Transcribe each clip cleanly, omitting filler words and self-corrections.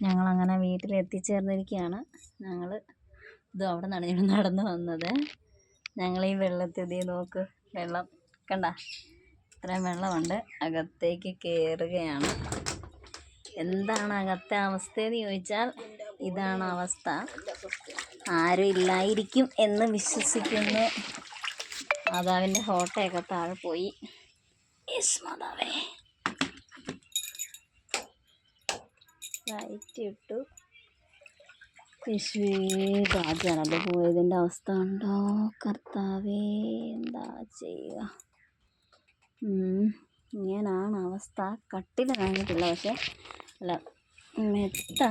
ഞങ്ങളങ്ങനെ വീട്ടിലെത്തിച്ചേർന്നിരിക്കുകയാണ്. ഞങ്ങൾ അവിടെ നിന്നാണ് ഞങ്ങൾ നടന്നു വന്നത്. ഞങ്ങൾ ഈ വെള്ളത്തിൽ നോക്ക്, വെള്ളം കണ്ട, ഇത്രയും വെള്ളമുണ്ട്. അകത്തേക്ക് കയറുകയാണ്. എന്താണ് അകത്തെ അവസ്ഥയെന്ന് ചോദിച്ചാൽ ഇതാണ് അവസ്ഥ. ആരും ഇല്ലായിരിക്കും എന്ന് വിശ്വസിക്കുന്നു. മാതാവിൻ്റെ ഫോട്ടോയൊക്കെ താഴെ പോയി. യെസ് മാതാവേ. ലൈറ്റ് ഇട്ടു. യേശുവേ രാജാനല്ലേ പോയതിൻ്റെ അവസ്ഥ ഉണ്ടോ കർത്താവേ, എന്താ ചെയ്യുക? ഇങ്ങനാണ് അവസ്ഥ. കട്ടിൽ നനഞ്ഞിട്ടില്ല, പക്ഷെ അല്ല മെത്ത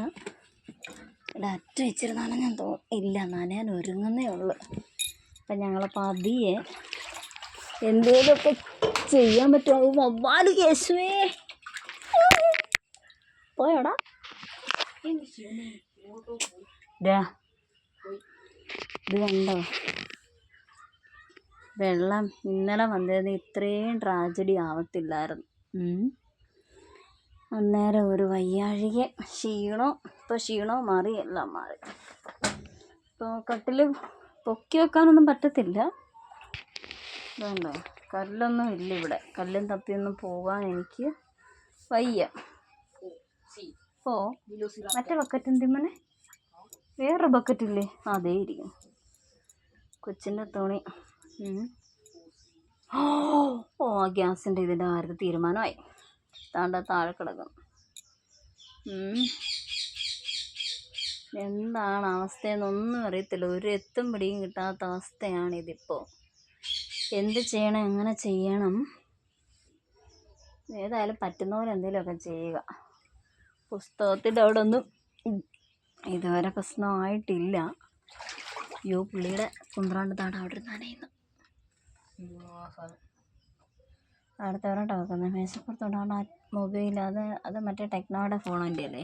ഇവിടെ അറ്റ വെച്ചിട്ട് നനഞ്ഞാൻ ഇല്ല, നനയാൻ ഒരുങ്ങുന്നേ ഉള്ളു. അപ്പം ഞങ്ങൾ പതിയെ എന്തേലുമൊക്കെ ചെയ്യാൻ പറ്റുമോ? വവ്വാല് യേശുവേ പോയോടാ. ഇത് കണ്ടോ, വെള്ളം ഇന്നലെ വന്നത് ഇത്രയും ട്രാജഡി ആവത്തില്ലായിരുന്നു. അന്നേരം ഒരു വയ്യാഴിക, ക്ഷീണോ, ഇപ്പോൾ ക്ഷീണോ മാറി, എല്ലാം മാറി. ഇപ്പോൾ കട്ടിൽ പൊക്കി വെക്കാനൊന്നും പറ്റത്തില്ല. ഇതുണ്ടോ, കല്ലൊന്നും ഇല്ല ഇവിടെ. കല്ലും തപ്പിയൊന്നും പോകാൻ എനിക്ക് വയ്യ. ഓ മറ്റേ ബക്കറ്റ് എന്തിമ്മനെ, വേറൊരു ബക്കറ്റില്ലേ, അതേ ഇരിക്കും. കൊച്ചിൻ്റെ തുണി. ഓ ഗ്യാസിൻ്റെ ഇതിൻ്റെ കാര്യത്തിൽ തീരുമാനമായി. താഴെ കിടക്കും. എന്താണ് അവസ്ഥയെന്നൊന്നും അറിയത്തില്ല. ഒരു എത്തും പിടിയും കിട്ടാത്ത അവസ്ഥയാണിതിപ്പോൾ. എന്ത് ചെയ്യണം, എങ്ങനെ ചെയ്യണം? ഏതായാലും പറ്റുന്ന പോലെ എന്തെങ്കിലുമൊക്കെ ചെയ്യുക. പുസ്തകത്തിൻ്റെ അവിടെ ഒന്നും ഇതുവരെ പ്രശ്നമായിട്ടില്ല. അയ്യോ പുള്ളിയുടെ കുന്ത്രാണ്ട് താട അവിടെ നനയുന്നു. അടുത്ത വരട്ടോ വെക്കുന്നത് മേശപ്പുറത്തോണ്ടാണ് മൊബൈൽ. അത് മറ്റേ ടെക്നോയുടെ ഫോണിൻ്റെ അല്ലേ?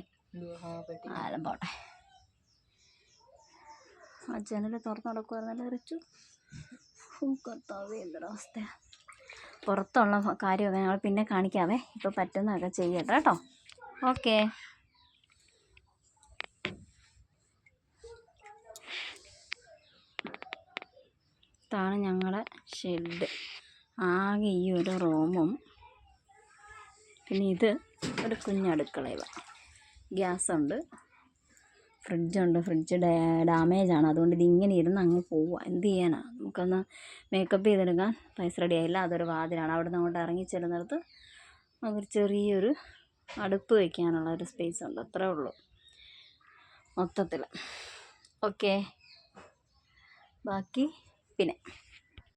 ആലും പോട്ടെ. ആ ജനൽ തുറന്നു നടക്കുമായിരുന്നല്ലോ റിച്ചു. കർത്താവേ എന്തൊരവസ്ഥയാണ്. പുറത്തുള്ള കാര്യമൊക്കെ ഞങ്ങൾ പിന്നെ കാണിക്കാവേ. ഇപ്പോൾ പറ്റുന്നതൊക്കെ ചെയ്യട്ടെ കേട്ടോ. ഓക്കേ. ഇതാണ് ഞങ്ങളുടെ ഷെഡ്. ആകെ ഈ ഒരു റൂമും പിന്നെ ഇത് ഒരു കുഞ്ഞടുക്കളയില. ഗ്യാസുണ്ട്, ഫ്രിഡ്ജുണ്ട്. ഫ്രിഡ്ജ് ഡാമേജാണ്, അതുകൊണ്ട് ഇതിങ്ങനെ ഇരുന്ന് അങ്ങ് പോവുക. എന്ത് ചെയ്യാനാണ്? നമുക്കൊന്ന് മേക്കപ്പ് ചെയ്തെടുക്കാൻ പൈസ റെഡി ആയില്ല. അതൊരു വാതിലാണ്. അവിടെ നിന്ന് അങ്ങോട്ട് ഇറങ്ങി ചെല്ലുന്നിടത്ത് നമുക്കൊരു ചെറിയൊരു അടുപ്പ് വയ്ക്കാനുള്ള ഒരു സ്പേസ് ഉണ്ട്. അത്രേ ഉള്ളൂ മൊത്തത്തിൽ. ഓക്കെ, ബാക്കി പിന്നെ